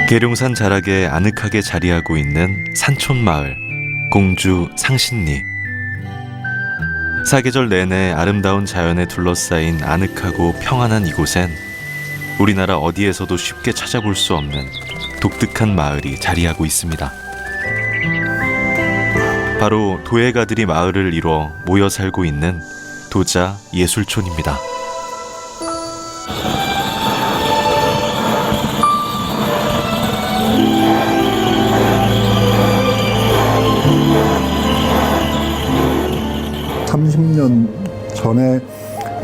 계룡산 자락에 아늑하게 자리하고 있는 산촌마을 공주 상신리. 사계절 내내 아름다운 자연에 둘러싸인 아늑하고 평안한 이곳엔 우리나라 어디에서도 쉽게 찾아볼 수 없는 독특한 마을이 자리하고 있습니다. 바로 도예가들이 마을을 이뤄 모여 살고 있는 도자 예술촌입니다. (30년) 전에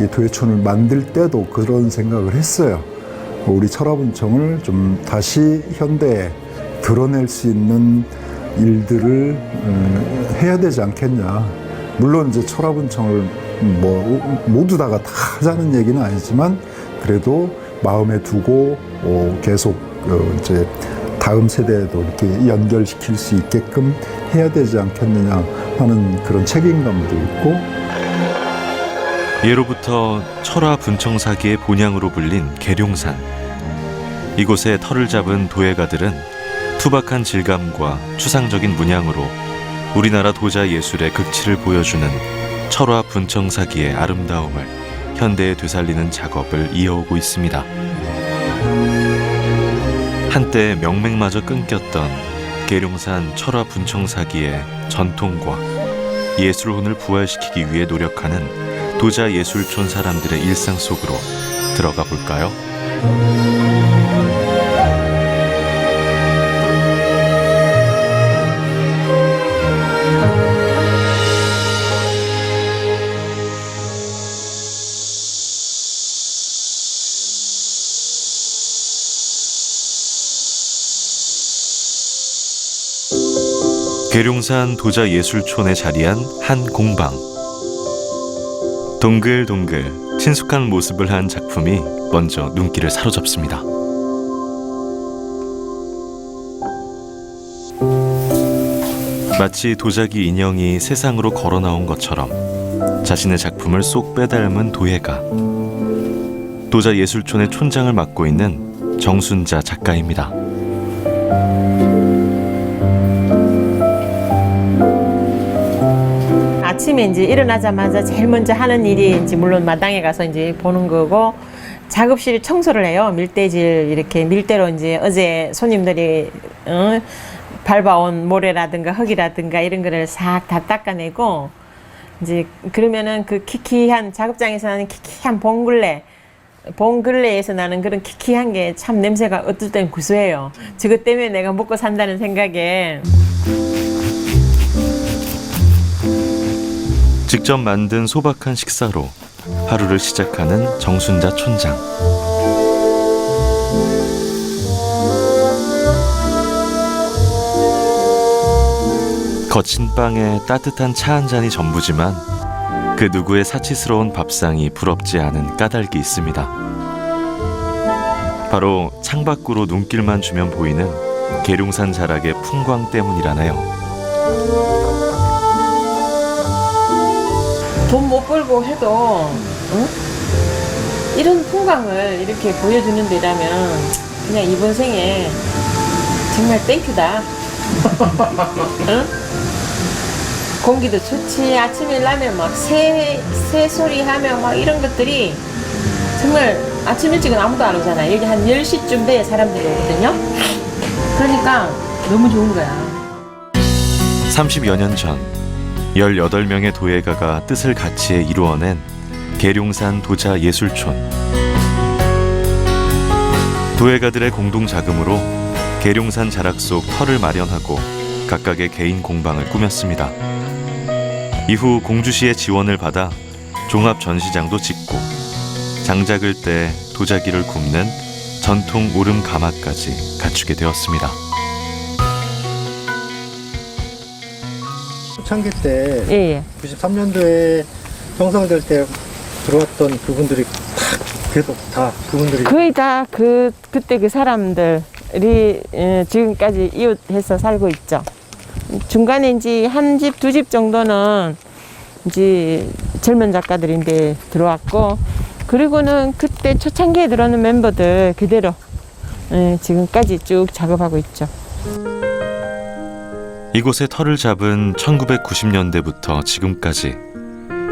이 도예촌을 만들 때도 그런 생각을 했어요. 우리 철화분청을 좀 다시 현대에 드러낼 수 있는 일들을 해야 되지 않겠냐. 물론 이제 철화분청을 모두 다 하자는 얘기는 아니지만 그래도 마음에 두고 계속 이제 다음 세대에도 이렇게 연결시킬 수 있게끔 해야 되지 않겠느냐 하는 그런 책임감도 있고. 예로부터 철화 분청사기의 본향으로 불린 계룡산. 이곳에 터를 잡은 도예가들은 투박한 질감과 추상적인 문양으로 우리나라 도자 예술의 극치를 보여주는 철화 분청사기의 아름다움을 현대에 되살리는 작업을 이어오고 있습니다. 한때 명맥마저 끊겼던 계룡산 철화 분청사기의 전통과 예술혼을 부활시키기 위해 노력하는 도자 예술촌 사람들의 일상 속으로 들어가 볼까요? 계룡산 도자 예술촌에 자리한 한 공방. 동글동글 친숙한 모습을 한 작품이 먼저 눈길을 사로잡습니다. 마치 도자기 인형이 세상으로 걸어 나온 것처럼 자신의 작품을 쏙 빼닮은 도예가. 도자 예술촌의 촌장을 맡고 있는 정순자 작가입니다. 아침에 이제 일어나자마자 제일 먼저 하는 일이 이제 물론 마당에 가서 이제 보는 거고, 작업실 청소를 해요. 밀대질 이렇게 밀대로 이제 어제 손님들이 밟아온 모래라든가 흙이라든가 이런 거를 싹 다 닦아내고, 이제 그러면은 그 키키한 작업장에서 나는 키키한 봉글레에서 나는 그런 키키한 게 참 냄새가 어떨 땐 구수해요. 저것 때문에 내가 먹고 산다는 생각에. 직접 만든 소박한 식사로 하루를 시작하는 정순자 촌장. 거친 빵에 따뜻한 차 한 잔이 전부지만 그 누구의 사치스러운 밥상이 부럽지 않은 까닭이 있습니다. 바로 창밖으로 눈길만 주면 보이는 계룡산 자락의 풍광 때문이라네요. 돈 못 벌고 해도 이런 풍광을 이렇게 보여주는 데라면 그냥 이번 생에 정말 땡큐다. 공기도 좋지. 아침에 나면 막 새 소리 하며 막 이런 것들이 정말 아침 일찍은 아무도 안 오잖아요. 여기 한 10시쯤 돼야 사람들이 오거든요. 그러니까 너무 좋은 거야. 30여 년 전 18명의 도예가가 뜻을 같이해 이루어낸 계룡산 도자 예술촌. 도예가들의 공동 자금으로 계룡산 자락 속 터를 마련하고 각각의 개인 공방을 꾸몄습니다. 이후 공주시의 지원을 받아 종합 전시장도 짓고 장작을 떼 도자기를 굽는 전통 오름 가마까지 갖추게 되었습니다. 초창기 때 예. 93년도에 형성될 때 들어왔던 그분들이 계속 다 그분들이 거의 다 그때 그 사람들이 지금까지 이웃해서 살고 있죠. 중간에 이제 한 집, 두 집 정도는 이제 젊은 작가들인데 들어왔고, 그리고는 그때 초창기에 들어오는 멤버들 그대로 지금까지 쭉 작업하고 있죠. 이곳에 터를 잡은 1990년대부터 지금까지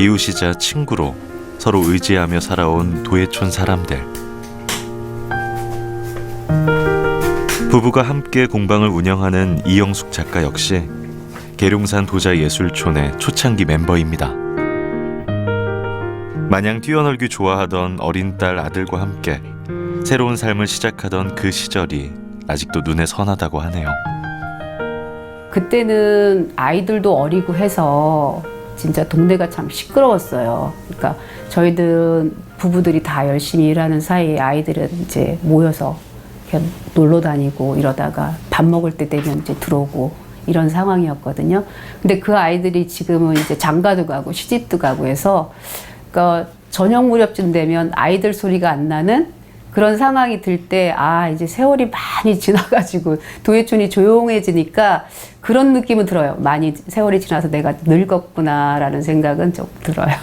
이웃이자 친구로 서로 의지하며 살아온 도예촌 사람들. 부부가 함께 공방을 운영하는 이영숙 작가 역시 계룡산 도자예술촌의 초창기 멤버입니다. 마냥 뛰어놀기 좋아하던 어린 딸 아들과 함께 새로운 삶을 시작하던 그 시절이 아직도 눈에 선하다고 하네요. 그때는 아이들도 어리고 해서 진짜 동네가 참 시끄러웠어요. 그러니까 저희들 부부들이 다 열심히 일하는 사이에 아이들은 이제 모여서 그냥 놀러 다니고 이러다가 밥 먹을 때 되면 이제 들어오고 이런 상황이었거든요. 근데 그 아이들이 지금은 이제 장가도 가고 시집도 가고 해서 그러니까 저녁 무렵쯤 되면 아이들 소리가 안 나는 그런 상황이 들 때 아 이제 세월이 많이 지나가지고 도예촌이 조용해지니까 그런 느낌은 들어요. 많이 세월이 지나서 내가 늙었구나라는 생각은 좀 들어요.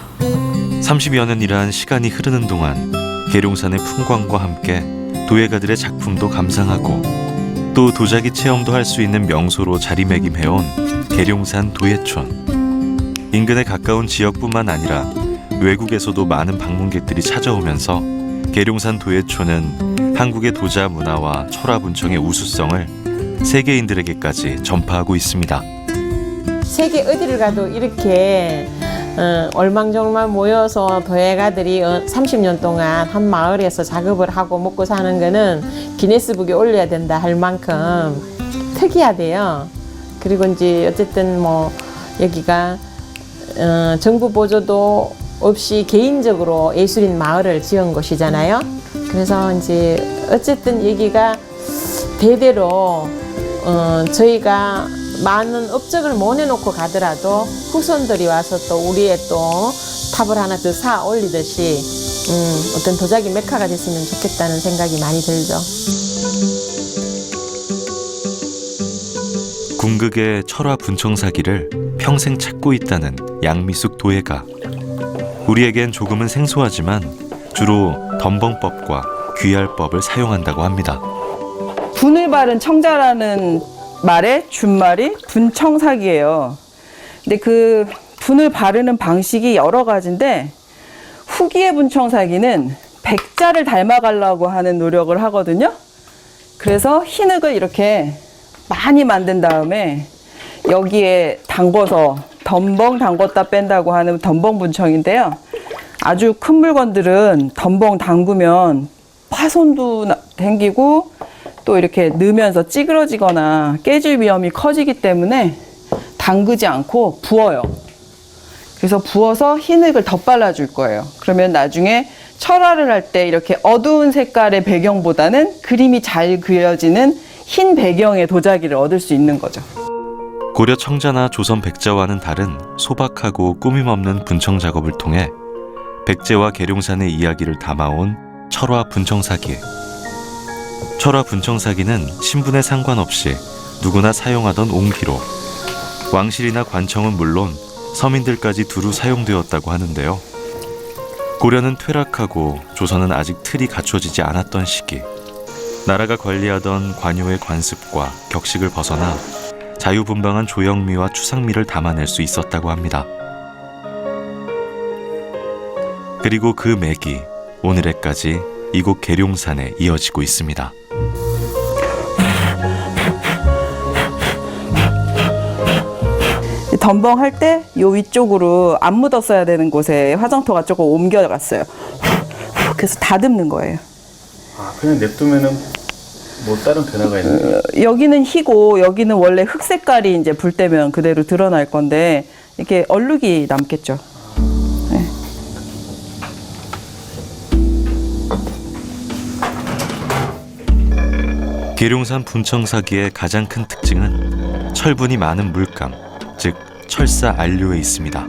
30여 년이란 시간이 흐르는 동안 계룡산의 풍광과 함께 도예가들의 작품도 감상하고 또 도자기 체험도 할 수 있는 명소로 자리매김해온 계룡산 도예촌. 인근에 가까운 지역뿐만 아니라 외국에서도 많은 방문객들이 찾아오면서 계룡산 도예촌은 한국의 도자 문화와 철화 분청의 우수성을 세계인들에게까지 전파하고 있습니다. 세계 어디를 가도 이렇게 얼망졸망 모여서 도예가들이 30년 동안 한 마을에서 작업을 하고 먹고 사는 거는 기네스북에 올려야 된다 할 만큼 특이하대요. 그리고 이제 어쨌든 뭐 여기가 정부 보조도 없이 개인적으로 예술인 마을을 지은 곳이잖아요. 그래서 이제 어쨌든 여기가 대대로 저희가 많은 업적을 못 해놓고 가더라도 후손들이 와서 또 우리의 또 탑을 하나 더 쌓아 올리듯이 어떤 도자기 메카가 됐으면 좋겠다는 생각이 많이 들죠. 궁극의 철화 분청사기를 평생 찾고 있다는 양미숙 도예가. 우리에겐 조금은 생소하지만 주로 덤벙법과 귀얄법을 사용한다고 합니다. 분을 바른 청자라는 말의 준말이 분청사기예요. 근데 그 분을 바르는 방식이 여러 가지인데 후기의 분청사기는 백자를 닮아가려고 하는 노력을 하거든요. 그래서 흰흙을 이렇게 많이 만든 다음에 여기에 담궈서 덤벙 담궜다 뺀다고 하는 덤벙 분청인데요. 아주 큰 물건들은 덤벙 담그면 파손도 생기고 또 이렇게 넣으면서 찌그러지거나 깨질 위험이 커지기 때문에 담그지 않고 부어요. 그래서 부어서 흰흙을 덧발라 줄 거예요. 그러면 나중에 철화를 할 때 이렇게 어두운 색깔의 배경보다는 그림이 잘 그려지는 흰 배경의 도자기를 얻을 수 있는 거죠. 고려 청자나 조선 백자와는 다른 소박하고 꾸밈없는 분청 작업을 통해 백제와 계룡산의 이야기를 담아온 철화 분청사기. 철화 분청사기는 신분에 상관없이 누구나 사용하던 옹기로 왕실이나 관청은 물론 서민들까지 두루 사용되었다고 하는데요. 고려는 퇴락하고 조선은 아직 틀이 갖춰지지 않았던 시기, 나라가 관리하던 관요의 관습과 격식을 벗어나 자유분방한 조형미와 추상미를 담아낼 수 있었다고 합니다. 그리고 그 맥이 오늘에까지 이곳 계룡산에 이어지고 있습니다. 덤벙 할 때 요 위쪽으로 안 묻었어야 되는 곳에 화장토가 조금 옮겨갔어요. 그래서 다듬는 거예요. 아, 그냥 냅두면은 뭐 다른 변화가 있는 거예요? 여기는 희고 여기는 원래 흑 색깔이 이제 불 때면 그대로 드러날 건데 이렇게 얼룩이 남겠죠. 네. 계룡산 분청사기의 가장 큰 특징은 철분이 많은 물감, 즉 철사 안료에 있습니다.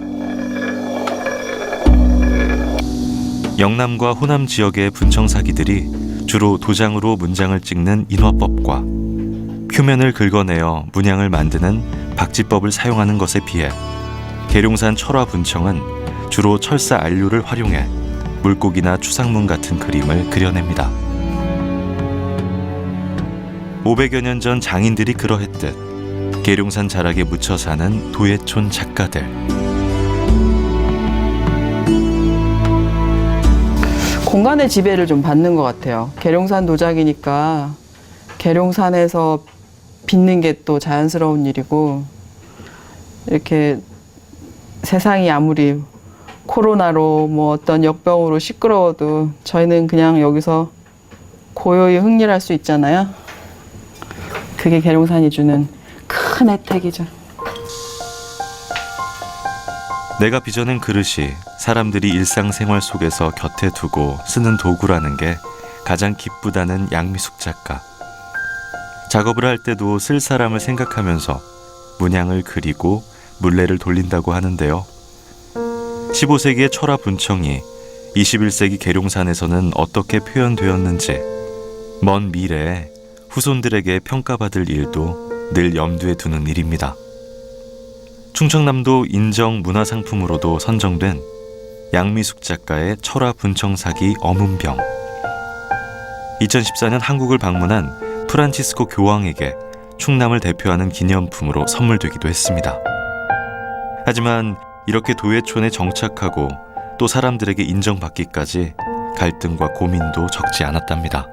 영남과 호남 지역의 분청사기들이 주로 도장으로 문장을 찍는 인화법과 표면을 긁어내어 문양을 만드는 박지법을 사용하는 것에 비해 계룡산 철화 분청은 주로 철사 안료를 활용해 물고기나 추상문 같은 그림을 그려냅니다. 500여 년 전 장인들이 그러했듯 계룡산 자락에 묻혀 사는 도예촌 작가들. 공간의 지배를 좀 받는 것 같아요. 계룡산 도자기니까 계룡산에서 빚는 게 또 자연스러운 일이고, 이렇게 세상이 아무리 코로나로 뭐 어떤 역병으로 시끄러워도 저희는 그냥 여기서 고요히 흥일할 수 있잖아요. 그게 계룡산이 주는 큰 혜택이죠. 내가 빚어낸 그릇이 사람들이 일상생활 속에서 곁에 두고 쓰는 도구라는 게 가장 기쁘다는 양미숙 작가. 작업을 할 때도 쓸 사람을 생각하면서 문양을 그리고 물레를 돌린다고 하는데요. 15세기의 철화 분청이 21세기 계룡산에서는 어떻게 표현되었는지 먼 미래에 후손들에게 평가받을 일도 늘 염두에 두는 일입니다. 충청남도 인정 문화상품으로도 선정된 양미숙 작가의 철화 분청사기 어문병. 2014년 한국을 방문한 프란치스코 교황에게 충남을 대표하는 기념품으로 선물되기도 했습니다. 하지만 이렇게 도예촌에 정착하고 또 사람들에게 인정받기까지 갈등과 고민도 적지 않았답니다.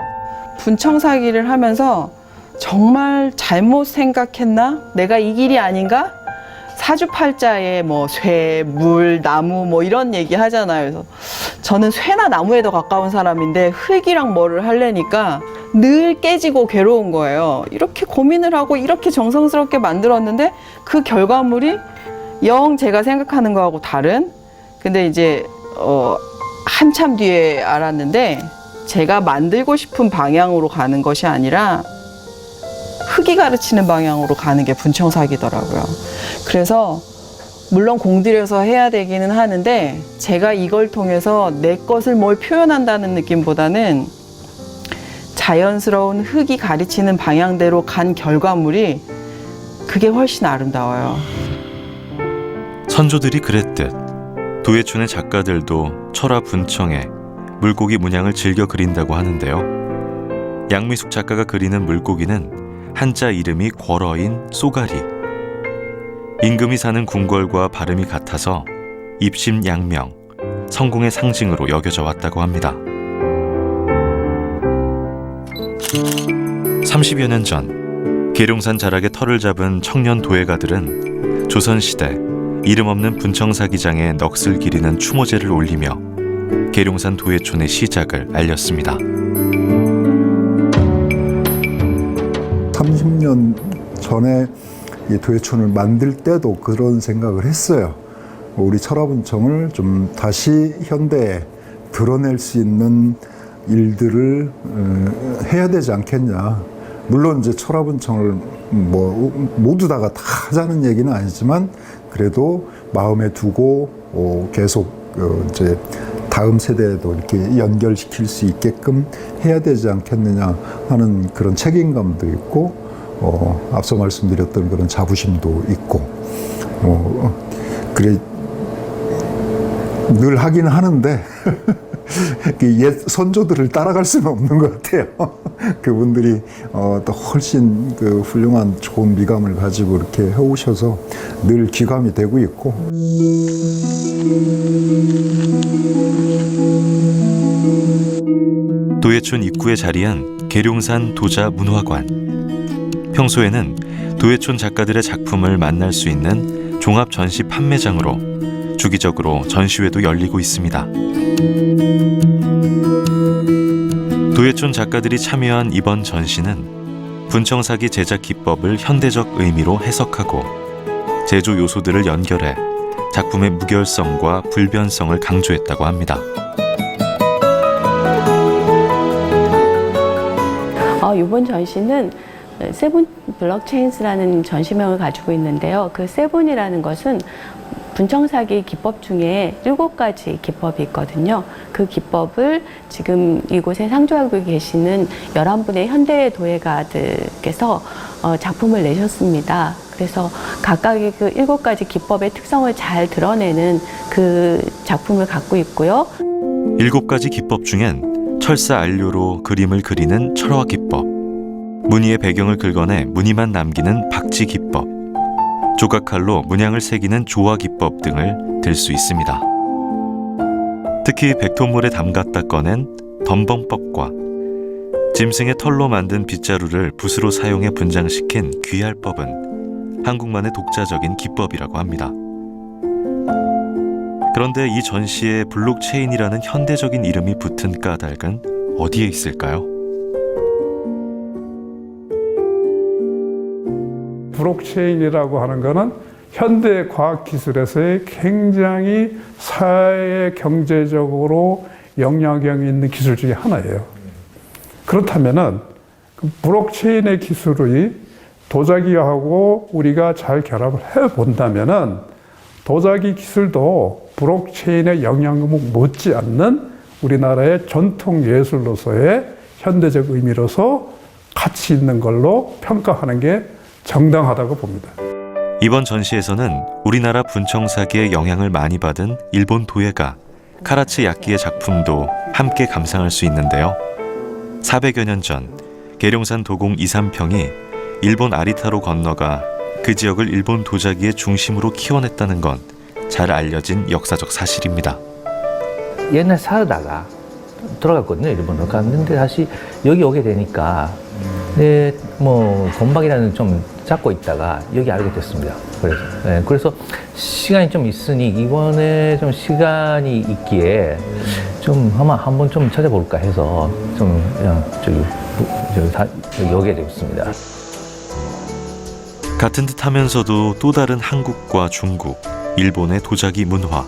분청사기를 하면서 정말 잘못 생각했나? 내가 이 길이 아닌가? 사주팔자에 뭐 쇠, 물, 나무 뭐 이런 얘기 하잖아요. 그래서 저는 쇠나 나무에 더 가까운 사람인데 흙이랑 뭐를 하려니까 늘 깨지고 괴로운 거예요. 이렇게 고민을 하고 이렇게 정성스럽게 만들었는데 그 결과물이 영 제가 생각하는 거하고 다른. 근데 이제 한참 뒤에 알았는데 제가 만들고 싶은 방향으로 가는 것이 아니라 흙이 가르치는 방향으로 가는 게 분청사기더라고요. 그래서 물론 공들여서 해야 되기는 하는데 제가 이걸 통해서 내 것을 뭘 표현한다는 느낌보다는 자연스러운 흙이 가르치는 방향대로 간 결과물이 그게 훨씬 아름다워요. 선조들이 그랬듯 도예촌의 작가들도 철화 분청에 물고기 문양을 즐겨 그린다고 하는데요. 양미숙 작가가 그리는 물고기는 한자 이름이 궐어인 쏘가리. 임금이 사는 궁궐과 발음이 같아서 입심양명, 성공의 상징으로 여겨져 왔다고 합니다. 30여 년 전 계룡산 자락에 터를 잡은 청년 도예가들은 조선시대 이름 없는 분청사기장에 넋을 기리는 추모제를 올리며 계룡산 도예촌의 시작을 알렸습니다. 30년 전에 이 도예촌을 만들 때도 그런 생각을 했어요. 우리 철화분청을 좀 다시 현대에 드러낼 수 있는 일들을 해야 되지 않겠냐. 물론 이제 철화분청을 뭐 모두 다 하자는 얘기는 아니지만 그래도 마음에 두고 계속 이제 다음 세대에도 이렇게 연결시킬 수 있게끔 해야 되지 않겠느냐 하는 그런 책임감도 있고 앞서 말씀드렸던 그런 자부심도 있고 그래 늘 하긴 하는데 옛 선조들을 따라갈 수는 없는 것 같아요. 그분들이 또 훨씬 그 훌륭한 좋은 미감을 가지고 이렇게 해오셔서 늘 귀감이 되고 있고. 도예촌 입구에 자리한 계룡산 도자문화관. 평소에는 도예촌 작가들의 작품을 만날 수 있는 종합 전시 판매장으로 주기적으로 전시회도 열리고 있습니다. 도예촌 작가들이 참여한 이번 전시는 분청사기 제작 기법을 현대적 의미로 해석하고 제조 요소들을 연결해 작품의 무결성과 불변성을 강조했다고 합니다. 이번 전시는 세븐 블록체인스라는 전시명을 가지고 있는데요. 그 세븐이라는 것은 분청사기 기법 중에 7가지 기법이 있거든요. 그 기법을 지금 이곳에 상주하고 계시는 11분의 현대 도예가들께서 작품을 내셨습니다. 그래서 각각의 그 7가지 기법의 특성을 잘 드러내는 그 작품을 갖고 있고요. 7가지 기법 중엔 철사 안료로 그림을 그리는 철화 기법, 무늬의 배경을 긁어내 무늬만 남기는 박지 기법, 조각칼로 문양을 새기는 조화 기법 등을 들 수 있습니다. 특히 백톤물에 담갔다 꺼낸 덤벙법과 짐승의 털로 만든 빗자루를 붓으로 사용해 분장시킨 귀할법은 한국만의 독자적인 기법이라고 합니다. 그런데 이 전시에 블록체인이라는 현대적인 이름이 붙은 까닭은 어디에 있을까요? 블록체인이라고 하는 것은 현대 과학기술에서의 굉장히 사회 경제적으로 영향력이 있는 기술 중에 하나예요. 그렇다면은 블록체인의 기술이 도자기하고 우리가 잘 결합을 해본다면은 도자기 기술도 블록체인의 영향력을 못지않는 우리나라의 전통 예술로서의 현대적 의미로서 가치 있는 걸로 평가하는 게 정당하다고 봅니다. 이번 전시에서는 우리나라 분청사기의 영향을 많이 받은 일본 도예가 카라츠 야끼의 작품도 함께 감상할 수 있는데요. 400여 년 전 계룡산 도공 2, 3평이 일본 아리타로 건너가 그 지역을 일본 도자기의 중심으로 키워냈다는 건 잘 알려진 역사적 사실입니다. 옛날 살다가 돌아갔거든요. 일본으로 갔는데 다시 여기 오게 되니까 뭐 건방이라는 좀 잡고 있다가 여기 알게 됐습니다. 그래서 시간이 좀 있으니 이번에 좀 시간이 있기에 좀 아마 한번 좀 찾아볼까 해서 좀 여기 오게 되었습니다. 같은 듯 하면서도 또 다른 한국과 중국, 일본의 도자기 문화.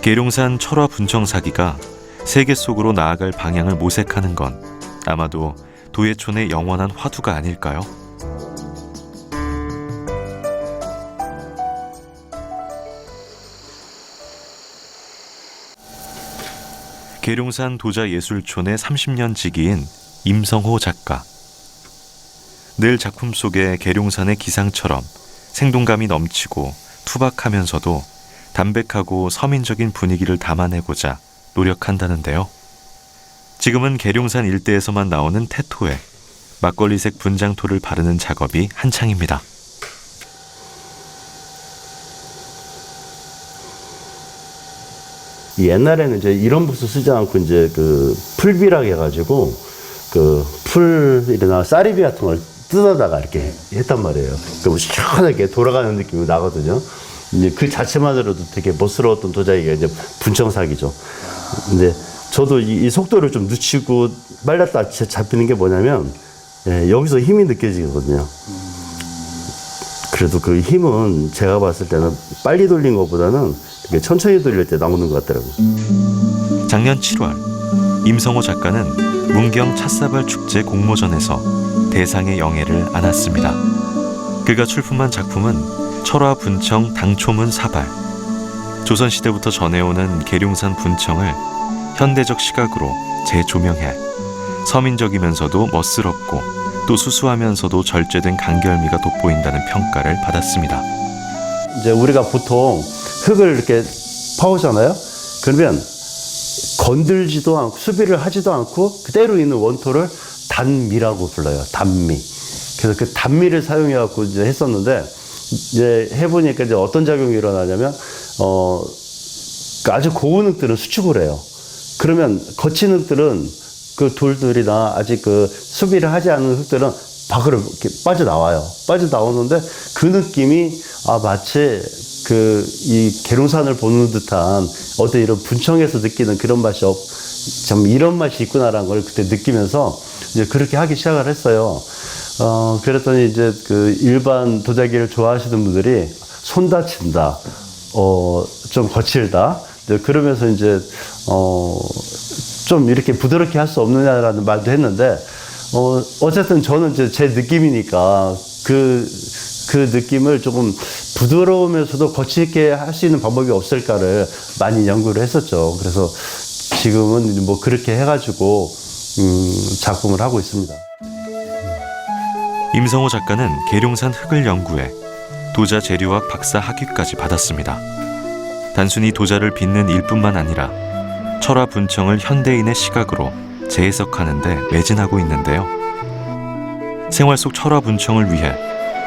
계룡산 철화 분청사기가 세계 속으로 나아갈 방향을 모색하는 건 아마도 도예촌의 영원한 화두가 아닐까요? 계룡산 도자예술촌의 30년 지기인 임성호 작가. 늘 작품 속에 계룡산의 기상처럼 생동감이 넘치고 투박하면서도 담백하고 서민적인 분위기를 담아내고자 노력한다는데요. 지금은 계룡산 일대에서만 나오는 태토에 막걸리색 분장토를 바르는 작업이 한창입니다. 옛날에는 이제 이런 붓을 쓰지 않고 이제 그 풀비락 해가지고 그 풀이나 쌀이비 같은 걸 뜯어다가 이렇게 했단 말이에요. 그럼 시원하게 돌아가는 느낌이 나거든요. 이제 그 자체만으로도 되게 멋스러웠던 도자기가 이제 분청사기죠. 근데 저도 이 속도를 좀 늦추고 빨랐다 잡히는 게 뭐냐면 여기서 힘이 느껴지거든요. 그래도 그 힘은 제가 봤을 때는 빨리 돌린 것보다는 천천히 돌릴 때 나오는 것 같더라고요. 작년 7월 임성호 작가는 문경 찻사발 축제 공모전에서 대상의 영예를 안았습니다. 그가 출품한 작품은 철화 분청 당초문 사발. 조선시대부터 전해오는 계룡산 분청을 현대적 시각으로 재조명해 서민적이면서도 멋스럽고 또 수수하면서도 절제된 간결미가 돋보인다는 평가를 받았습니다. 이제 우리가 보통 흙을 이렇게 파오잖아요. 그러면 건들지도 않고 수비를 하지도 않고 그대로 있는 원토를 단미라고 불러요. 단미. 그래서 그 단미를 사용해 갖고 이제 했었는데 이제 해보니까 이제 어떤 작용이 일어나냐면 아주 고운 흙들은 수축을 해요. 그러면 거친 흙들은 그 돌들이나 아직 그 수비를 하지 않은 흙들은 밖으로 이렇게 빠져나와요. 빠져나오는데 그 느낌이 마치 이 계룡산을 보는 듯한 어떤 이런 분청에서 느끼는 그런 맛이 참 이런 맛이 있구나라는 걸 그때 느끼면서 이제 그렇게 하기 시작을 했어요. 그랬더니 이제 그 일반 도자기를 좋아하시는 분들이 손 다친다, 좀 거칠다. 그러면서 이제 좀 이렇게 부드럽게 할 수 없느냐라는 말도 했는데 어쨌든 저는 이제 제 느낌이니까 그 느낌을 조금 부드러우면서도 거칠게 할 수 있는 방법이 없을까를 많이 연구를 했었죠. 그래서 지금은 뭐 그렇게 해가지고 작품을 하고 있습니다. 임성호 작가는 계룡산 흙을 연구해 도자 재료학 박사 학위까지 받았습니다. 단순히 도자를 빚는 일뿐만 아니라 철화 분청을 현대인의 시각으로 재해석하는 데 매진하고 있는데요. 생활 속 철화 분청을 위해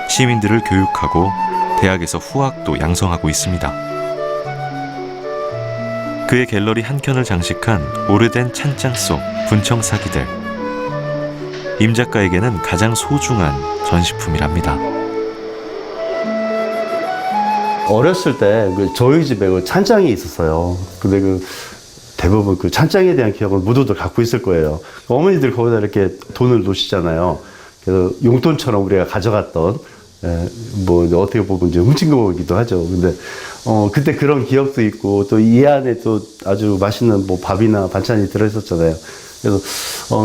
시민들을 교육하고 대학에서 후학도 양성하고 있습니다. 그의 갤러리 한켠을 장식한 오래된 찬장 속 분청사기들. 임 작가에게는 가장 소중한 전시품이랍니다. 어렸을 때 저희 집에 찬장이 있었어요. 근데 대부분 찬장에 대한 기억은 모두들 갖고 있을 거예요. 어머니들 거기다 이렇게 돈을 놓으시잖아요. 그래서 용돈처럼 우리가 가져갔던, 뭐 어떻게 보면 이제 훔친 거기도 하죠. 근데 그때 그런 기억도 있고, 또 이 안에 또 아주 맛있는 뭐 밥이나 반찬이 들어있었잖아요. 그래서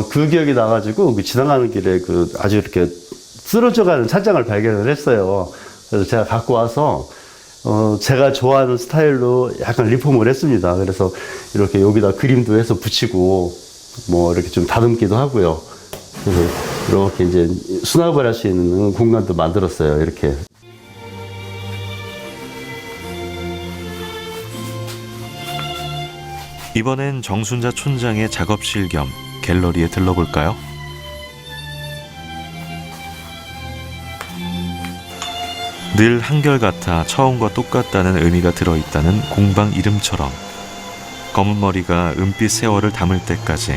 그 기억이 나가지고 지나가는 길에 아주 이렇게 쓰러져가는 찬장을 발견을 했어요. 그래서 제가 갖고 와서 제가 좋아하는 스타일로 약간 리폼을 했습니다. 그래서 이렇게 여기다 그림도 해서 붙이고 뭐 이렇게 좀 다듬기도 하고요. 그래서 이렇게 이제 수납을 할 수 있는 공간도 만들었어요. 이렇게. 이번엔 정순자 촌장의 작업실 겸 갤러리에 들러볼까요? 늘 한결같아 처음과 똑같다는 의미가 들어있다는 공방 이름처럼 검은 머리가 은빛 세월을 담을 때까지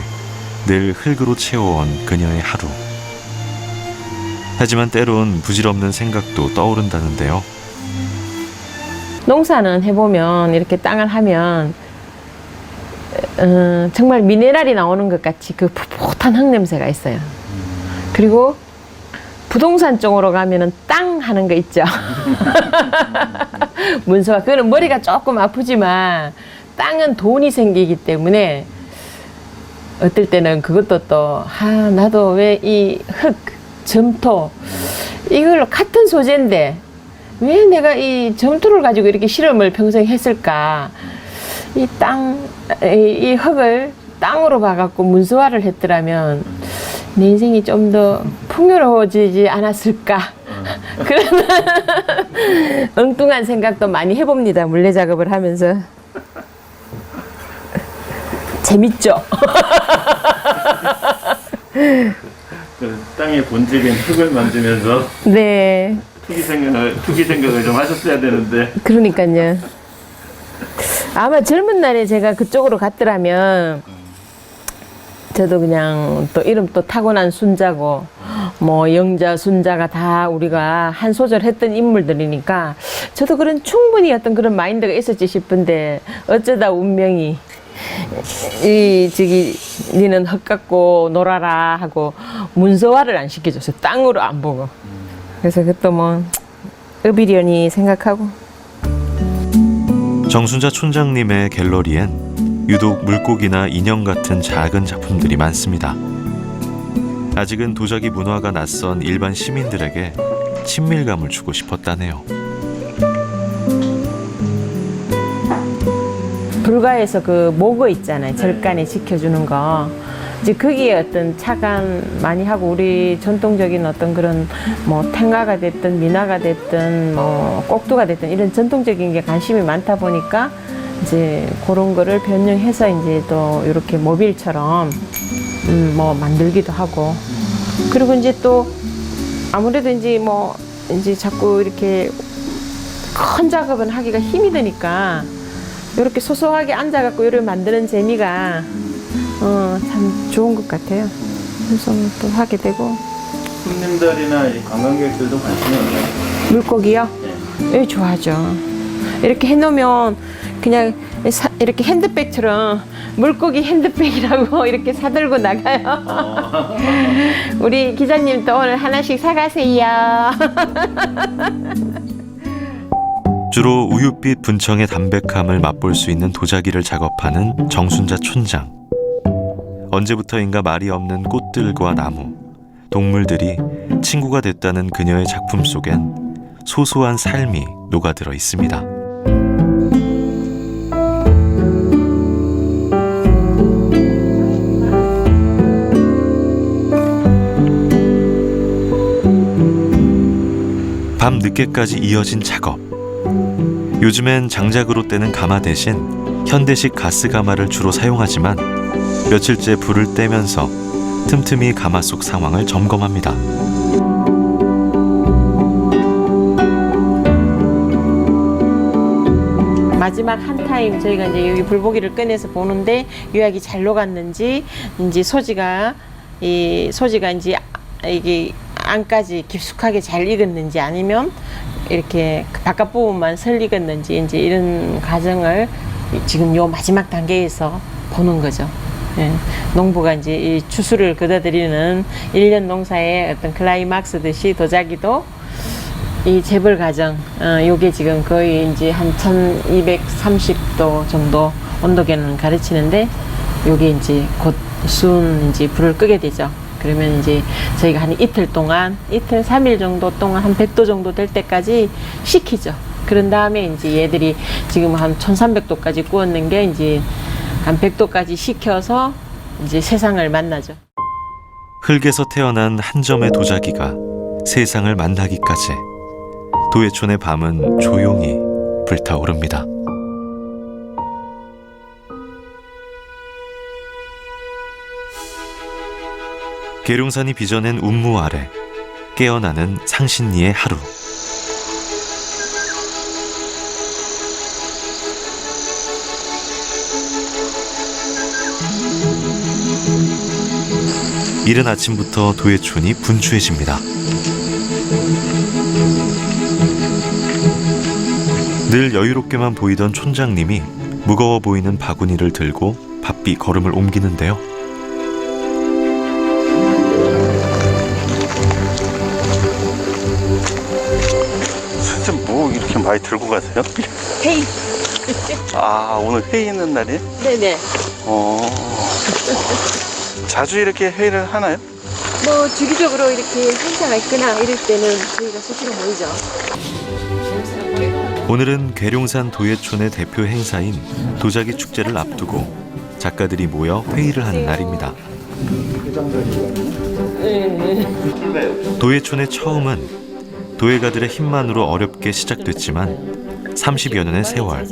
늘 흙으로 채워온 그녀의 하루. 하지만 때론 부질없는 생각도 떠오른다는데요. 농사는 해보면 이렇게 땅을 하면 정말 미네랄이 나오는 것 같이 그 풋풋한 흙 냄새가 있어요. 그리고 부동산 쪽으로 가면은 땅 하는 거 있죠. 문서가 그거는 머리가 조금 아프지만 땅은 돈이 생기기 때문에 어떨 때는 그것도 또 나도 왜 이 흙, 점토 이걸로 같은 소재인데 왜 내가 이 점토를 가지고 이렇게 실험을 평생 했을까? 이 흙을 땅으로 봐갖고 문서화를 했더라면 내 인생이 좀 더 풍요로워지지 않았을까? 그런 엉뚱한 생각도 많이 해봅니다. 물레 작업을 하면서. 재밌죠? 그 땅의 본질인 흙을 만지면서 네. 투기 생각을 좀 하셨어야 되는데. 그러니까요. 아마 젊은 날에 제가 그쪽으로 갔더라면 저도 그냥 또 이름 또 타고난 순자고 뭐 영자, 순자가 다 우리가 한 소절 했던 인물들이니까 저도 그런 충분히 어떤 그런 마인드가 있었지 싶은데 어쩌다 운명이 니는 흙 갖고 놀아라 하고 문서화를 안 시켜줬어요. 땅으로 안 보고. 그래서 그것도 뭐 의비련이 생각하고. 정순자 촌장님의 갤러리엔 유독 물고기나 인형 같은 작은 작품들이 많습니다. 아직은 도자기 문화가 낯선 일반 시민들에게 친밀감을 주고 싶었다네요. 불가에서 그 목어 있잖아요. 절간에 지켜주는 거. 이제 거기에 어떤 착안 많이 하고 우리 전통적인 어떤 그런 뭐 탱화가 됐든 미나가 됐든 뭐 꼭두가 됐든 이런 전통적인 게 관심이 많다 보니까 이제 그런 거를 변형해서 이제 또 이렇게 모빌처럼 뭐 만들기도 하고 그리고 이제 또 아무래도 이제 뭐 이제 자꾸 이렇게 큰 작업은 하기가 힘이 드니까 이렇게 소소하게 앉아갖고 이렇게 만드는 재미가 참 좋은 것 같아요. 그래서 또 하게 되고. 손님들이나 이 관광객들도 관심이 없나요? 물고기요? 네, 좋아하죠. 이렇게 해놓으면 그냥 이렇게 핸드백처럼 물고기 핸드백이라고 이렇게 사들고 나가요. 우리 기자님도 오늘 하나씩 사가세요. 주로 우윳빛 분청의 담백함을 맛볼 수 있는 도자기를 작업하는 정순자 촌장. 언제부터인가 말이 없는 꽃들과 나무, 동물들이 친구가 됐다는 그녀의 작품 속엔 소소한 삶이 녹아들어 있습니다. 밤 늦게까지 이어진 작업. 요즘엔 장작으로 떼는 가마 대신 현대식 가스 가마를 주로 사용하지만 며칠째 불을 떼면서 틈틈이 가마 속 상황을 점검합니다. 마지막 한 타임 저희가 이제 여기 불고기를 꺼내서 보는데 유약이 잘 녹았는지 이제 소지가 이제 이게 안까지 깊숙하게 잘 익었는지 아니면 이렇게 바깥 부분만 설 익었는지 이제 이런 과정을 지금 요 마지막 단계에서 보는 거죠. 예, 농부가 이제 이 추수를 거둬들이는 1년 농사의 어떤 클라이막스듯이 도자기도 이 재벌 과정, 요게 지금 거의 이제 한 1230도 정도 온도계는 가르치는데 요게 이제 곧 이제 불을 끄게 되죠. 그러면 이제 저희가 한 이틀 동안, 이틀 3일 정도 동안 한 100도 정도 될 때까지 식히죠. 그런 다음에 이제 얘들이 지금 한 1300도까지 구웠는 게 이제 한 100도까지 식혀서 이제 세상을 만나죠. 흙에서 태어난 한 점의 도자기가 세상을 만나기까지 도예촌의 밤은 조용히 불타오릅니다. 계룡산이 빚어낸 운무 아래 깨어나는 상신리의 하루. 이른 아침부터 도예촌이 분주해집니다. 늘 여유롭게만 보이던 촌장님이 무거워 보이는 바구니를 들고 바삐 걸음을 옮기는데요. 선생님 뭐 이렇게 많이 들고 가세요? 회의. 아, 오늘 회의 있는 날이에요? 네네. 자주 이렇게 회의를 하나요? 뭐 주기적으로 이렇게 행사가 있거나 이럴 때는 저희가 수시로 모이죠. 오늘은 계룡산 도예촌의 대표 행사인 도자기 축제를 앞두고 작가들이 모여 회의를 하는 날입니다. 도예촌의 처음은 도예가들의 힘만으로 어렵게 시작됐지만 30여 년의 세월,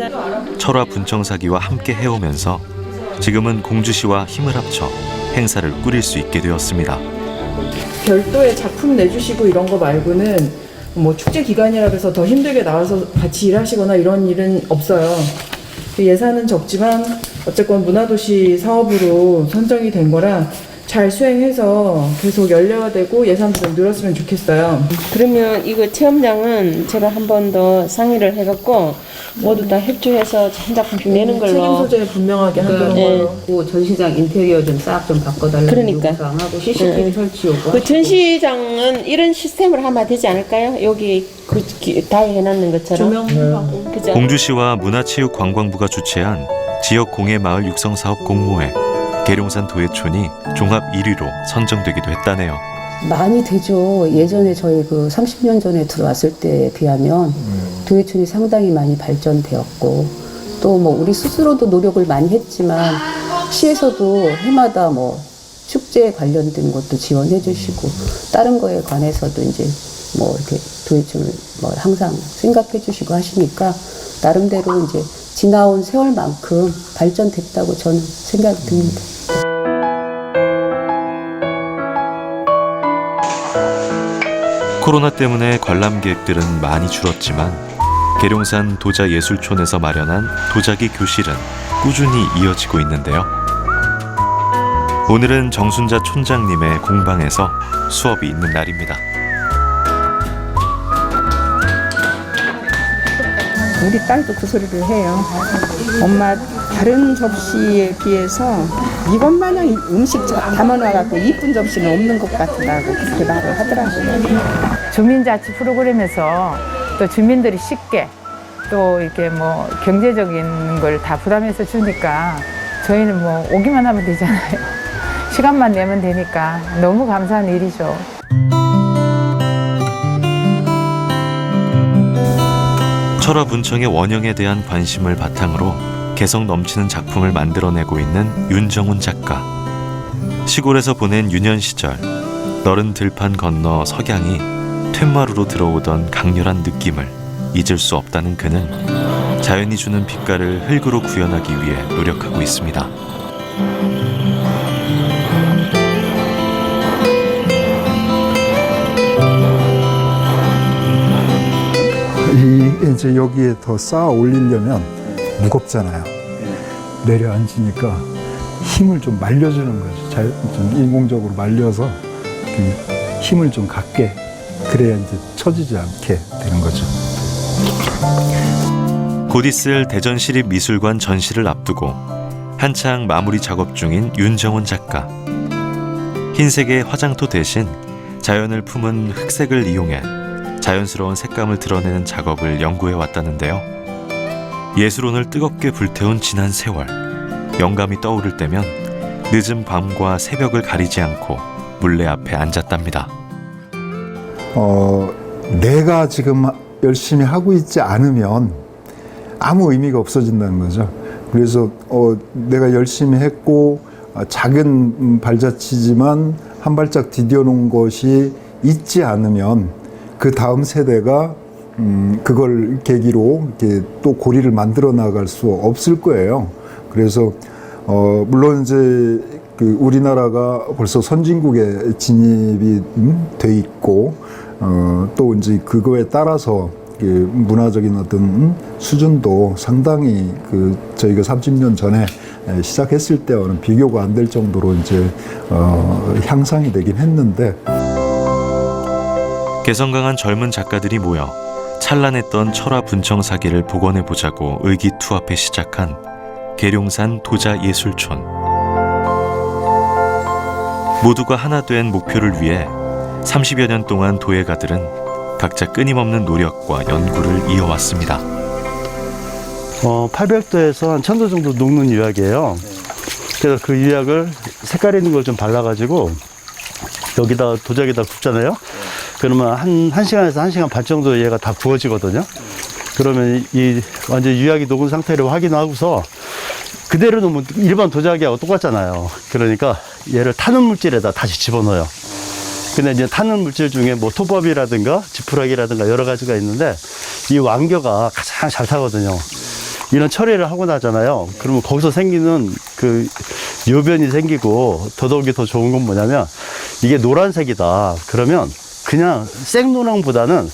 철화 분청사기와 함께 해오면서 지금은 공주시와 힘을 합쳐 행사를 꾸릴 수 있게 되었습니다. 별도의 작품 내주시고 이런 거 말고는 뭐 축제 기간이라 해서 더 힘들게 나와서 같이 일하시거나 이런 일은 없어요. 예산은 적지만 어쨌건 문화도시 사업으로 선정이 된 거라 잘 수행해서 계속 열려야 되고 예산도 좀 늘었으면 좋겠어요. 그러면 이거 체험장은 제가 한 번 더 상의를 해갖고 모두 다 협조해서 한 작품씩 내는 걸로. 책임 소재 분명하게 하는 그 전시장 인테리어 좀 싹 좀 바꿔달라는 그러니까. 요구사항하고 CCTV 설치 요구. 그 전시장은 이런 시스템을 하면 되지 않을까요? 여기 다 해놨는 것처럼. 조명하고. 그죠? 공주시와 문화체육관광부가 주최한 지역 공예마을 육성사업 공모에 계룡산 도예촌이 종합 1위로 선정되기도 했다네요. 많이 되죠. 예전에 저희 그 30년 전에 들어왔을 때에 비하면 도예촌이 상당히 많이 발전되었고 또 뭐 우리 스스로도 노력을 많이 했지만 시에서도 해마다 뭐 축제에 관련된 것도 지원해 주시고 다른 거에 관해서도 이제 뭐 이렇게 도예촌을 뭐 항상 생각해 주시고 하시니까 나름대로 이제 지나온 세월만큼 발전됐다고 저는 생각이 듭니다. 코로나 때문에 관람객들은 많이 줄었지만 계룡산 도자예술촌에서 마련한 도자기 교실은 꾸준히 이어지고 있는데요. 오늘은 정순자 촌장님의 공방에서 수업이 있는 날입니다. 우리 딸도 그 소리를 해요. 엄마 다른 접시에 비해서 이것마냥 음식 담아놔갖고 이쁜 접시는 없는 것 같다고 그렇게 말을 하더라고요. 주민자치 프로그램에서 또 주민들이 쉽게 또 이렇게 뭐 경제적인 걸 다 부담해서 주니까 저희는 뭐 오기만 하면 되잖아요. 시간만 내면 되니까 너무 감사한 일이죠. 철화 분청의 원형에 대한 관심을 바탕으로 개성 넘치는 작품을 만들어내고 있는 윤정훈 작가. 시골에서 보낸 유년 시절, 너른 들판 건너 석양이 툇마루로 들어오던 강렬한 느낌을 잊을 수 없다는 그는 자연이 주는 빛깔을 흙으로 구현하기 위해 노력하고 있습니다. 이제 여기에 더 쌓아 올리려면 무겁잖아요. 내려앉으니까 힘을 좀 말려주는 거죠. 좀 인공적으로 말려서 그 힘을 좀 갖게, 그래야 이제 처지지 않게 되는 거죠. 곧 있을 대전시립미술관 전시를 앞두고 한창 마무리 작업 중인 윤정훈 작가. 흰색의 화장토 대신 자연을 품은 흑색을 이용해 자연스러운 색감을 드러내는 작업을 연구해 왔다는데요. 예술혼을 뜨겁게 불태운 지난 세월, 영감이 떠오를 때면 늦은 밤과 새벽을 가리지 않고 물레 앞에 앉았답니다. 내가 지금 열심히 하고 있지 않으면 아무 의미가 없어진다는 거죠. 그래서 내가 열심히 했고 작은 발자취지만 한 발짝 디뎌 놓은 것이 있지 않으면 그 다음 세대가 그걸 계기로 이렇게 또 고리를 만들어 나갈 수 없을 거예요. 그래서 물론 이제 그 우리나라가 벌써 선진국에 진입이 돼 있고 또 이제 그거에 따라서 문화적인 어떤 수준도 상당히 그 저희가 30년 전에 시작했을 때와는 비교가 안 될 정도로 이제 향상이 되긴 했는데, 개성 강한 젊은 작가들이 모여 찬란했던 철화 분청사기를 복원해 보자고 의기투합해 시작한 계룡산 도자예술촌. 모두가 하나 된 목표를 위해 30여 년 동안 도예가들은 각자 끊임없는 노력과 연구를 이어왔습니다. 800도에서 한 1000도 정도 녹는 유약이에요. 그래서 그 유약을 색깔 있는 걸 좀 발라가지고 여기다 도자기에다 굽잖아요. 그러면 한 시간에서 1시간 반 정도 얘가 다 구워지거든요. 그러면 이 완전 유약이 녹은 상태를 확인하고서 그대로 놓으면 일반 도자기하고 똑같잖아요. 그러니까 얘를 타는 물질에다 다시 집어넣어요. 근데 이제 타는 물질 중에 뭐 토법이라든가 지푸라기라든가 여러 가지가 있는데 이 완겨가 가장 잘 타거든요. 이런 처리를 하고 나잖아요. 그러면 거기서 생기는 그 요변이 생기고 더더욱이 더 좋은 건 뭐냐면 이게 노란색이다. 그러면 그냥 생노랑보다는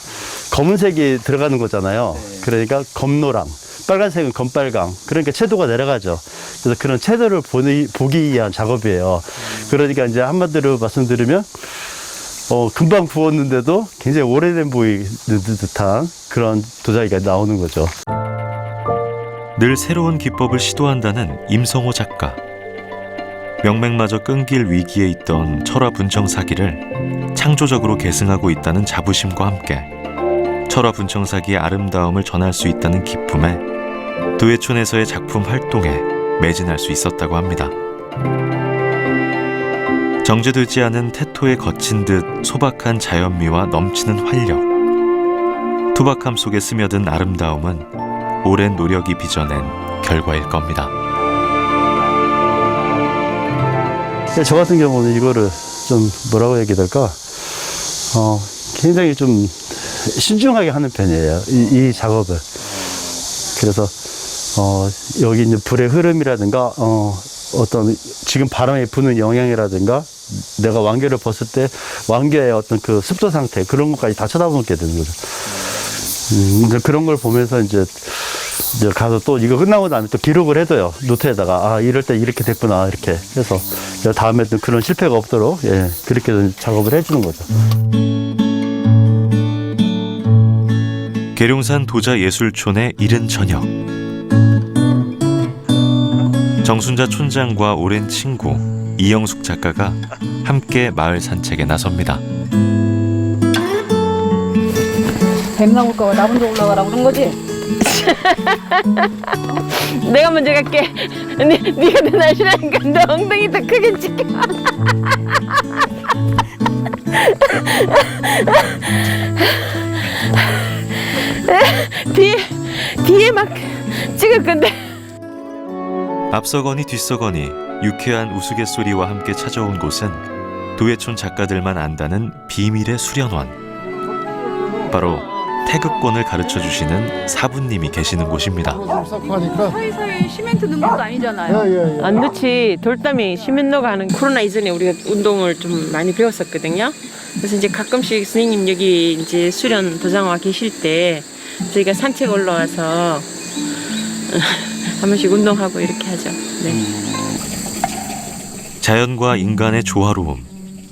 검은색이 들어가는 거잖아요. 그러니까 검노랑. 빨간색은 검빨강. 그러니까 채도가 내려가죠. 그래서 그런 채도를 보기 위한 작업이에요. 그러니까 이제 한마디로 말씀드리면 금방 구웠는데도 굉장히 오래된 보이는 듯한 그런 도자기가 나오는 거죠. 늘 새로운 기법을 시도한다는 임성호 작가. 명맥마저 끊길 위기에 있던 철화 분청사기를 창조적으로 계승하고 있다는 자부심과 함께 철화 분청사기의 아름다움을 전할 수 있다는 기쁨에 도예촌에서의 작품 활동에 매진할 수 있었다고 합니다. 정제되지 않은 태토에 거친 듯 소박한 자연미와 넘치는 활력. 투박함 속에 스며든 아름다움은 오랜 노력이 빚어낸 결과일 겁니다. 저 같은 경우는 이거를 좀 뭐라고 얘기해야 될까? 굉장히 좀 신중하게 하는 편이에요. 이 작업을. 그래서 여기 이제 불의 흐름이라든가 어떤 지금 바람이 부는 영향이라든가 내가 완결을 벗을 때 완결의 어떤 그 습도 상태 그런 것까지 다 쳐다보게 되는 거죠. 이제 그런 걸 보면서 이제 가서 또 이거 끝나고 나면 또 기록을 해둬요. 노트에다가 이럴 때 이렇게 됐구나 이렇게 해서 다음에 또 그런 실패가 없도록 그렇게 작업을 해주는 거죠. 계룡산 도자예술촌의 이른 저녁. 정순자 촌장과 오랜 친구 이영숙 작가가 함께 마을 산책에 나섭니다. 뱀 나올까 봐 나 먼저 올라가라고 그런 거지? 내가 먼저 갈게. 네가 내 날씬하니까 너 엉덩이 더 크게 찍혀. 뒤에 막 찍을 건데. 앞서거니 뒤서거니 유쾌한 우스갯소리와 함께 찾아온 곳은 도예촌 작가들만 안다는 비밀의 수련원. 바로 태극권을 가르쳐주시는 사부님이 계시는 곳입니다. 사이사이 시멘트 넣은 것도 아니잖아요. 안 넣지. 돌담이 시멘너가 하는 코로나 이전에 우리가 운동을 좀 많이 배웠었거든요. 그래서 이제 가끔씩 선생님 여기 이제 수련 도장 와 계실 때 저희가 산책 올라와서 한 번씩 운동하고 이렇게 하죠. 네. 자연과 인간의 조화로움,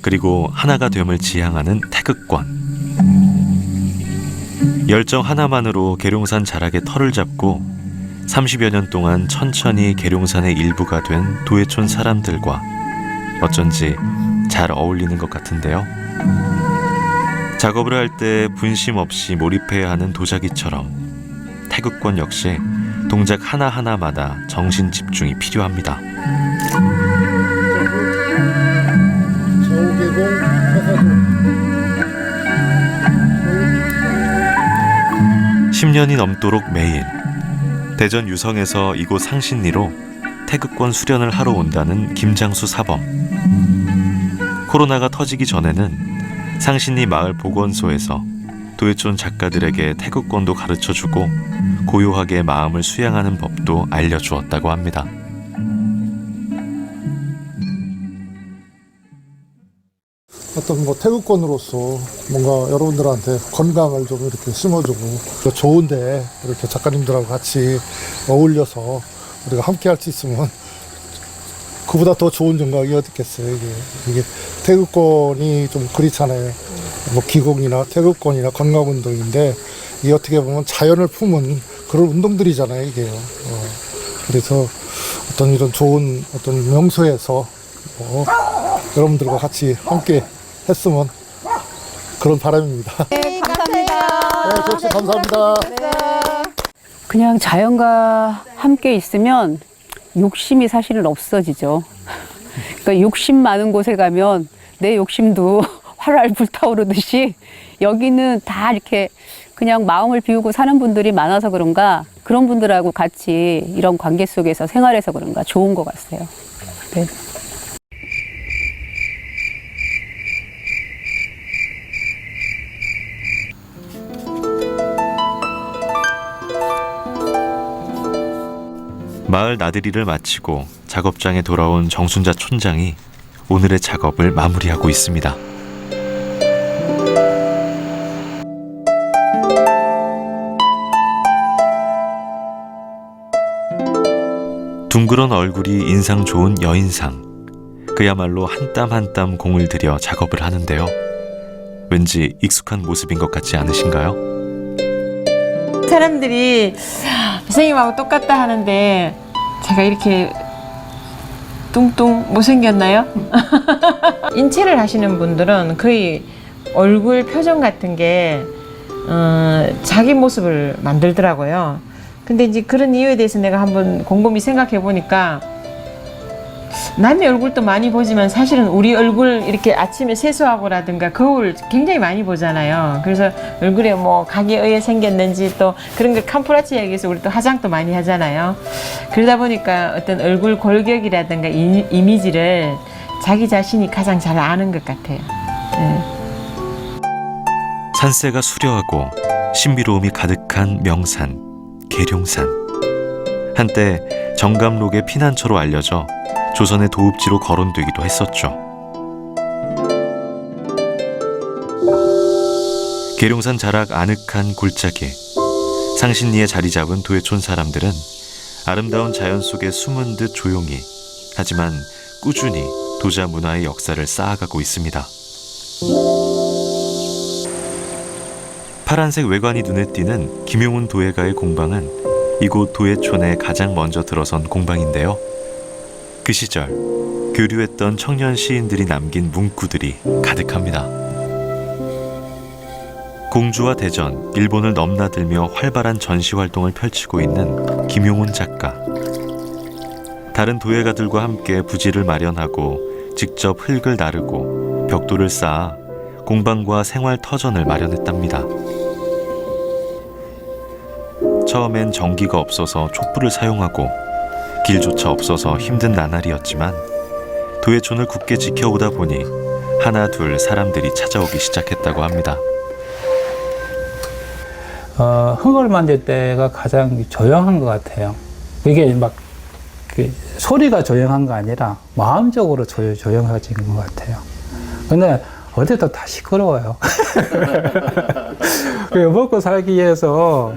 그리고 하나가 됨을 지향하는 태극권. 열정 하나만으로 계룡산 자락의 털을 잡고 30여 년 동안 천천히 계룡산의 일부가 된 도해촌 사람들과 어쩐지 잘 어울리는 것 같은데요. 작업을 할 때 분심 없이 몰입해야 하는 도자기처럼 태극권 역시 동작 하나하나마다 정신 집중이 필요합니다. 저우계곡 해사도 10년이 넘도록 매일 대전 유성에서 이곳 상신리로 태극권 수련을 하러 온다는 김장수 사범. 코로나가 터지기 전에는 상신리 마을 보건소에서 도해촌 작가들에게 태극권도 가르쳐주고 고요하게 마음을 수양하는 법도 알려주었다고 합니다. 어떤 뭐 태극권으로서 뭔가 여러분들한테 건강을 좀 이렇게 심어주고 좋은데 이렇게 작가님들하고 같이 어울려서 우리가 함께 할 수 있으면 그보다 더 좋은 정각이 어디 있겠어요. 이게 태극권이 좀 그렇잖아요. 뭐 기공이나 태극권이나 건강운동인데 이게 어떻게 보면 자연을 품은 그런 운동들이잖아요. 이게요. 그래서 어떤 이런 좋은 어떤 명소에서 여러분들과 같이 함께 했으면 그런 바람입니다. 네, 감사합니다. 네, 역시 감사합니다. 그냥 자연과 함께 있으면 욕심이 사실은 없어지죠. 그러니까 욕심 많은 곳에 가면 내 욕심도 활활 불타오르듯이 여기는 다 이렇게 그냥 마음을 비우고 사는 분들이 많아서 그런가 그런 분들하고 같이 이런 관계 속에서 생활해서 그런가 좋은 것 같아요. 네. 마을 나들이를 마치고 작업장에 돌아온 정순자 촌장이 오늘의 작업을 마무리하고 있습니다. 둥그런 얼굴이 인상 좋은 여인상. 그야말로 한 땀 한 땀 공을 들여 작업을 하는데요. 왠지 익숙한 모습인 것 같지 않으신가요? 사람들이 선생님하고 똑같다 하는데 제가 이렇게 뚱뚱 못생겼나요? 인체를 하시는 분들은 거의 얼굴 표정 같은 게 자기 모습을 만들더라고요. 근데 이제 그런 이유에 대해서 내가 한번 곰곰이 생각해 보니까 남의 얼굴도 많이 보지만 사실은 우리 얼굴 이렇게 아침에 세수하고라든가 거울 굉장히 많이 보잖아요. 그래서 얼굴에 뭐 각이 어디에 생겼는지 또 그런 걸 캄프라치에 의해서 우리 또 화장도 많이 하잖아요. 그러다 보니까 어떤 얼굴 골격이라든가 이미지를 자기 자신이 가장 잘 아는 것 같아요. 네. 산세가 수려하고 신비로움이 가득한 명산, 계룡산. 한때 정감록의 피난처로 알려져 조선의 도읍지로 거론되기도 했었죠. 계룡산 자락 아늑한 골짜기, 상신리에 자리 잡은 도해촌 사람들은 아름다운 자연 속에 숨은 듯 조용히, 하지만 꾸준히 도자 문화의 역사를 쌓아가고 있습니다. 파란색 외관이 눈에 띄는 김용훈 도예가의 공방은 이곳 도해촌에 가장 먼저 들어선 공방인데요. 그 시절 교류했던 청년 시인들이 남긴 문구들이 가득합니다. 공주와 대전, 일본을 넘나들며 활발한 전시 활동을 펼치고 있는 김용훈 작가. 다른 도예가들과 함께 부지를 마련하고 직접 흙을 나르고 벽돌을 쌓아 공방과 생활 터전을 마련했답니다. 처음엔 전기가 없어서 촛불을 사용하고 길조차 없어서 힘든 나날이었지만 도해촌을 굳게 지켜오다 보니 하나 둘 사람들이 찾아오기 시작했다고 합니다. 흙을 만들 때가 가장 조용한 것 같아요. 이게 막 소리가 조용한 거 아니라 마음적으로 조용해진 것 같아요. 근데 어디도 다 시끄러워요. 먹고 살기 위해서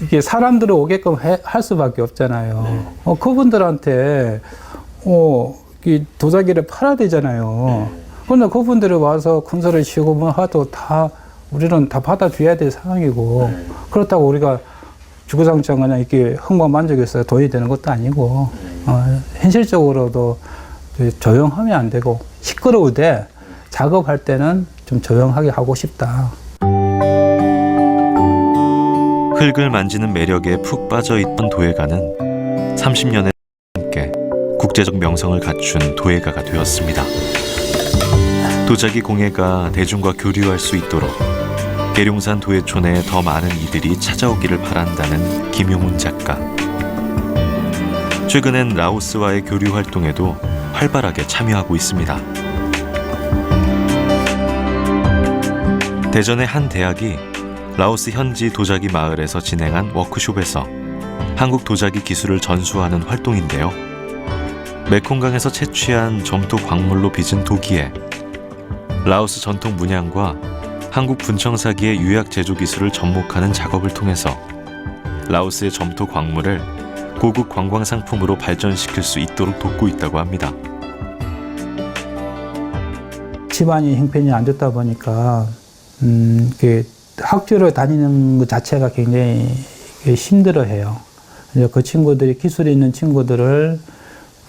이게 사람들을 오게끔 할 수밖에 없잖아요. 그분들한테 이 도자기를 팔아야 되잖아요. 그런데 그분들이 와서 군소를 치고 뭐 하도 다 우리는 다 받아줘야 될 상황이고 그렇다고 우리가 주구장창 그냥 이렇게 흥망만족해서 돈이 되는 것도 아니고 현실적으로도 조용하면 안 되고 시끄러우되 작업할 때는 좀 조용하게 하고 싶다. 흙을 만지는 매력에 푹 빠져있던 도예가는 30년의 함께 국제적 명성을 갖춘 도예가가 되었습니다. 도자기 공예가 대중과 교류할 수 있도록 계룡산 도예촌에 더 많은 이들이 찾아오기를 바란다는 김용훈 작가. 최근엔 라오스와의 교류 활동에도 활발하게 참여하고 있습니다. 대전의 한 대학이 라오스 현지 도자기 마을에서 진행한 워크숍에서 한국 도자기 기술을 전수하는 활동인데요. 메콩강에서 채취한 점토 광물로 빚은 도기에 라오스 전통 문양과 한국 분청사기의 유약 제조 기술을 접목하는 작업을 통해서 라오스의 점토 광물을 고급 관광 상품으로 발전시킬 수 있도록 돕고 있다고 합니다. 집안이 형편이 안 좋다 보니까 학교를 다니는 것 자체가 굉장히 힘들어해요. 그 친구들이 기술이 있는 친구들을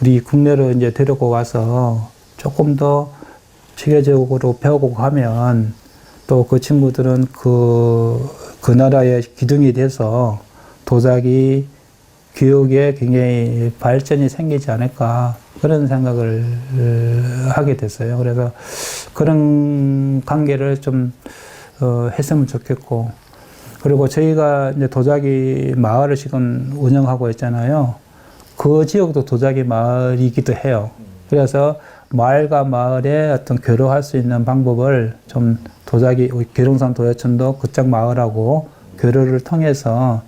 우리 국내로 이제 데리고 와서 조금 더 체계적으로 배우고 가면 또 그 친구들은 그 나라의 기둥이 돼서 도자기 교육에 굉장히 발전이 생기지 않을까 그런 생각을 하게 됐어요. 그래서 그런 관계를 좀 했으면 좋겠고, 그리고 저희가 이제 도자기 마을을 지금 운영하고 있잖아요. 그 지역도 도자기 마을이기도 해요. 그래서 마을과 마을에 어떤 교류할 수 있는 방법을 좀 도자기, 계룡산 도예촌도 그쪽 마을하고 교류를 통해서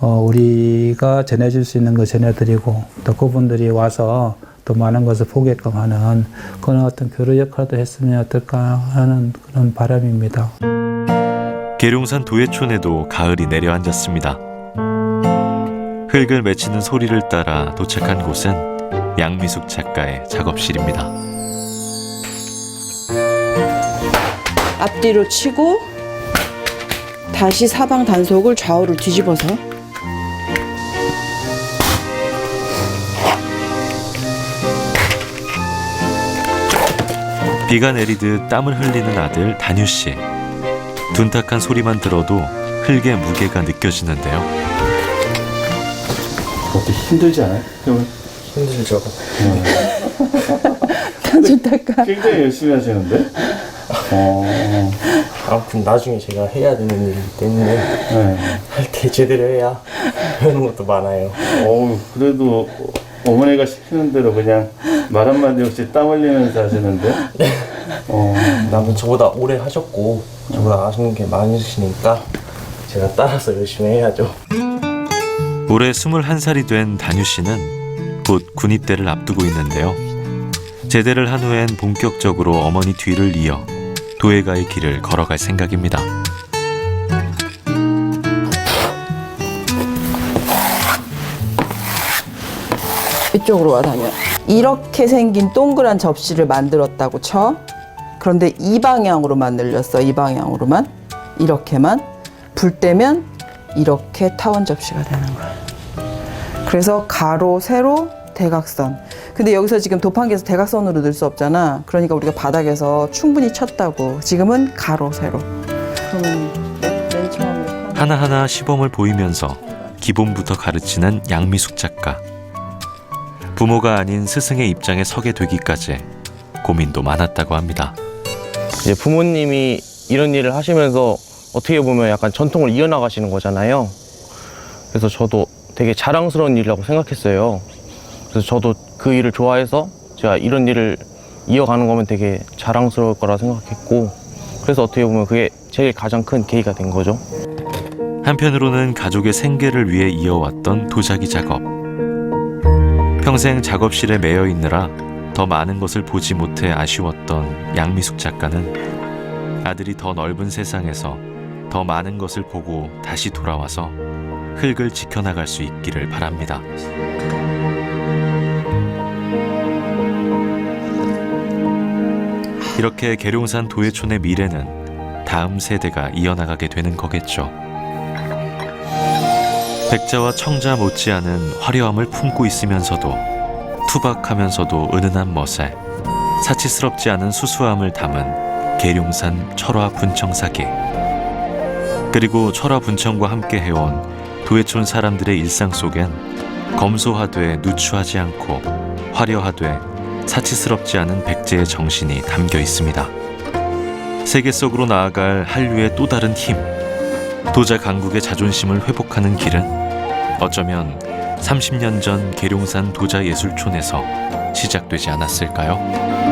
우리가 전해줄 수 있는 거 전해드리고 또 그분들이 와서 또 많은 것을 보게끔 하는 그런 어떤 교류 역할도 했으면 어떨까 하는 그런 바람입니다. 계룡산 도예촌에도 가을이 내려앉았습니다. 흙을 맺히는 소리를 따라 도착한 곳은 양미숙 작가의 작업실입니다. 앞뒤로 치고 다시 사방 단속을 좌우를 뒤집어서 비가 내리듯 땀을 흘리는 아들 다뉴 씨. 둔탁한 소리만 들어도 흙의 무게가 느껴지는데요. 어때 힘들지 않아요? 힘들죠. 둔탁한. 굉장히 열심히 하시는데? 아무튼 나중에 제가 해야 되는 일이기 때문에 할 때 제대로 해야 배우는 것도 많아요. 그래도 어머니가 시키는 대로 그냥 말 한마디 없이 땀 흘리면서 하시는데? 남은 저보다 오래 하셨고 저보다 아시는 게 많으시니까 제가 따라서 열심히 해야죠. 올해 21살이 된 다뉴 씨는 곧 군입대를 앞두고 있는데요. 제대를 한 후엔 본격적으로 어머니 뒤를 이어 도예가의 길을 걸어갈 생각입니다. 이쪽으로 와 다녀. 이렇게 생긴 동그란 접시를 만들었다고 쳐. 그런데 이 방향으로만 늘렸어. 이 방향으로만. 이렇게만. 불 때면 이렇게 타원 접시가 되는 거야. 그래서 가로, 세로, 대각선. 근데 여기서 지금 도판기에서 대각선으로 넣을 수 없잖아. 그러니까 우리가 바닥에서 충분히 쳤다고. 지금은 가로, 세로. 맨 처음에 하나하나 시범을 보이면서 기본부터 가르치는 양미숙 작가. 부모가 아닌 스승의 입장에 서게 되기까지 고민도 많았다고 합니다. 이제 부모님이 이런 일을 하시면서 어떻게 보면 약간 전통을 이어나가시는 거잖아요. 그래서 저도 되게 자랑스러운 일이라고 생각했어요. 그래서 저도 그 일을 좋아해서 제가 이런 일을 이어가는 거면 되게 자랑스러울 거라 생각했고, 그래서 어떻게 보면 그게 제일 가장 큰 계기가 된 거죠. 한편으로는 가족의 생계를 위해 이어왔던 도자기 작업. 평생 작업실에 매여 있느라 더 많은 것을 보지 못해 아쉬웠던 양미숙 작가는 아들이 더 넓은 세상에서 더 많은 것을 보고 다시 돌아와서 흙을 지켜나갈 수 있기를 바랍니다. 이렇게 계룡산 도예촌의 미래는 다음 세대가 이어나가게 되는 거겠죠. 백자와 청자 못지않은 화려함을 품고 있으면서도 투박하면서도 은은한 멋에 사치스럽지 않은 수수함을 담은 계룡산 철화 분청사기. 그리고 철화 분청과 함께 해온 도예촌 사람들의 일상 속엔 검소하되 누추하지 않고 화려하되 사치스럽지 않은 백제의 정신이 담겨 있습니다. 세계 속으로 나아갈 한류의 또 다른 힘, 도자 강국의 자존심을 회복하는 길은 어쩌면 30년 전 계룡산 도자예술촌에서 시작되지 않았을까요?